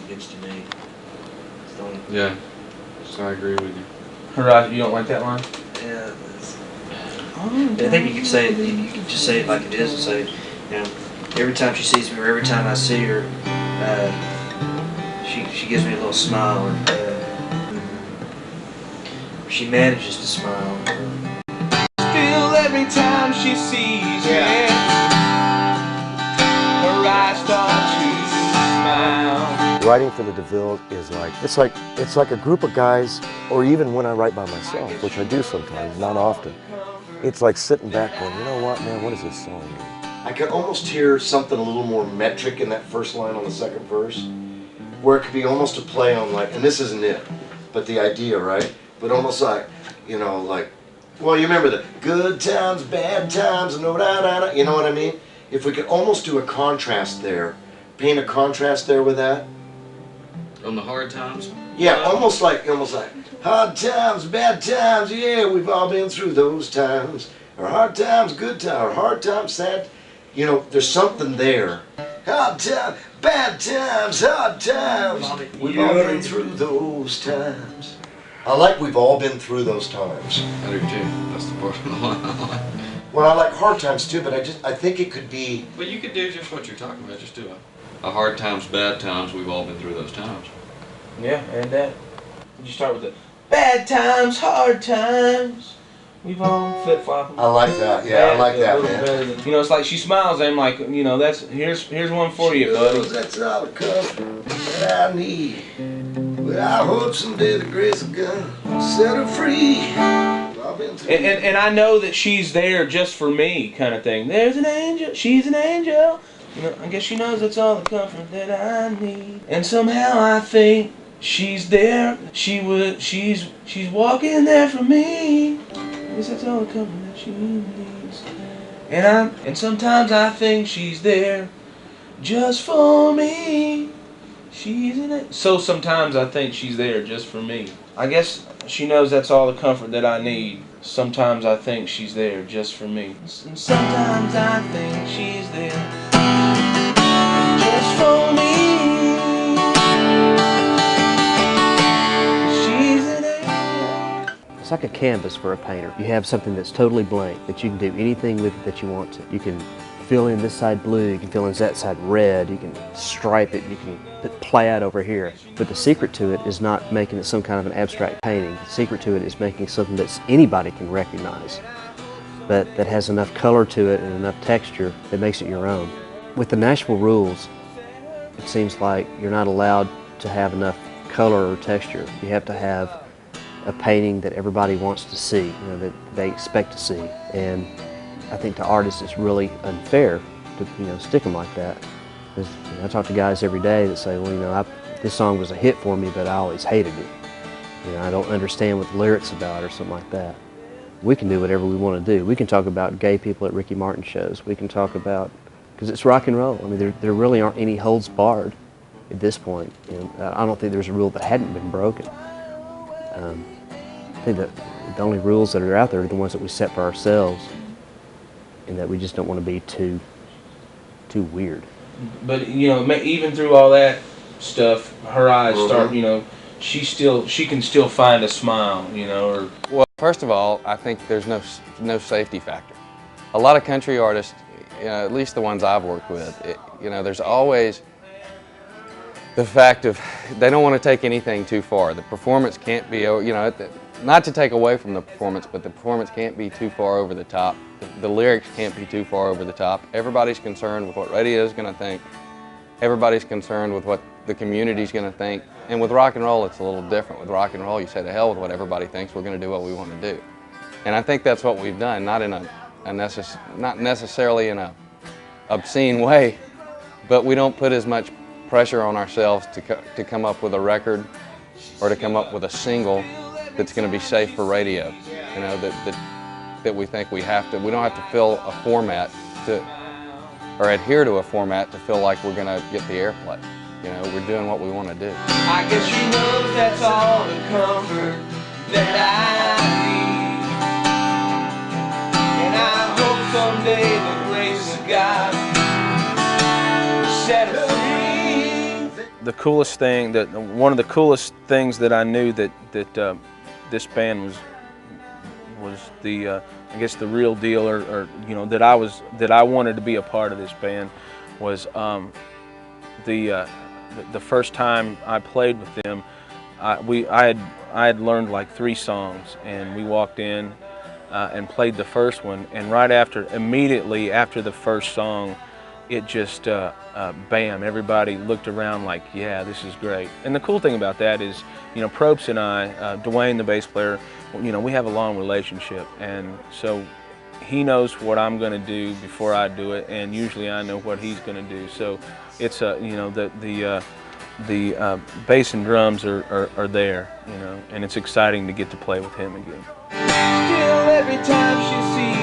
against your knee. Yeah, so I agree with you. Horizon, you don't like that line? Yeah, I think you could say it. You could just say it like it is, and say, you know, every time she sees me, or every time I see her, she gives me a little smile, or she manages to smile. Still, every time she sees me, her eyes start to smile. Writing for the DeVille is it's like a group of guys, or even when I write by myself, which I do sometimes, not often. It's like sitting back going, you know what, man, what does this song mean? I could almost hear something a little more metric in that first line on the second verse, where it could be almost a play on like, and this isn't it, but the idea, right? But almost like, you know, like, well, you remember the good times, bad times, no da da da, you know what I mean? If we could almost do a contrast there, paint a contrast there with that. On the hard times? Yeah, almost like hard times, bad times, yeah, we've all been through those times. Or hard times, good times, or hard times, sad. You know, there's something there. Hard times, bad times, hard times. We've all been through those times. I like we've all been through those times. I do too. That's the part of the line I like. Well, I like hard times too, but I think it could be. But you could do just what you're talking about. Just do a hard times, bad times. We've all been through those times. Yeah, and that. You start with the bad times, hard times. We've all flip-flopped. I like that. Yeah, I like that, man. You know, it's like she smiles. I'm like, you know, here's one for you, buddy. That's all the comfort that I need. But I hope someday the grace of God will set her free. And I know that she's there just for me, kind of thing. There's an angel, she's an angel. You know, I guess she knows that's all the comfort that I need. And somehow I think she's there. She's walking there for me. I guess that's all the comfort that she needs. And sometimes I think she's there just for me. She's in it. So sometimes I think she's there just for me. I guess she knows that's all the comfort that I need. Sometimes I think she's there just for me. And sometimes I think she's there just for me. She's in it. It's like a canvas for a painter. You have something that's totally blank, that you can do anything with it that you want to. You can fill in this side blue, you can fill in that side red, you can stripe it, you can put plaid over here. But the secret to it is not making it some kind of an abstract painting. The secret to it is making something that anybody can recognize, but that has enough color to it and enough texture that makes it your own. With the Nashville rules, it seems like you're not allowed to have enough color or texture. You have to have a painting that everybody wants to see, you know, that they expect to see. And I think to artists it's really unfair to stick them like that. Because, I talk to guys every day that say, well, you know, this song was a hit for me, but I always hated it. You know, I don't understand what the lyrics about or something like that. We can do whatever we want to do. We can talk about gay people at Ricky Martin shows. We can talk about, because it's rock and roll. I mean, there really aren't any holds barred at this point. You know, I don't think there's a rule that hadn't been broken. I think that the only rules that are out there are the ones that we set for ourselves, and that we just don't want to be too weird. But you know, even through all that stuff, her eyes start. You know, she can still find a smile. You know, or well, first of all, I think there's no safety factor. A lot of country artists, at least the ones I've worked with, there's always the fact of they don't want to take anything too far. The performance can't be, not to take away from the performance, but the performance can't be too far over the top. The lyrics can't be too far over the top. Everybody's concerned with what radio is going to think. Everybody's concerned with what the community's going to think. And with rock and roll, it's a little different. With rock and roll, you say to hell with what everybody thinks. We're going to do what we want to do. And I think that's what we've done, not necessarily in a obscene way, but we don't put as much pressure on ourselves to come up with a record or to come up with a single that's going to be safe for radio. You know, that we think we don't have to fill a format or adhere to a format to feel like we're going to get the airplay. You know, we're doing what we want to do. I guess she knows that's all the comfort that I need. And I hope someday the grace of God will set her free. the coolest thing, one of the coolest things that I knew that this band was the I guess the real deal, or you know, that I wanted to be a part of this band was the first time I played with them. I had learned like 3 songs, and we walked in and played the first one, and immediately after the first song, it just bam, everybody looked around like, yeah, this is great. And the cool thing about that is, you know, Probst and I, Dwayne, the bass player, you know, we have a long relationship, and so he knows what I'm going to do before I do it, and usually I know what he's going to do. So it's you know, the bass and drums are there, you know, and it's exciting to get to play with him again. Still, every time she sees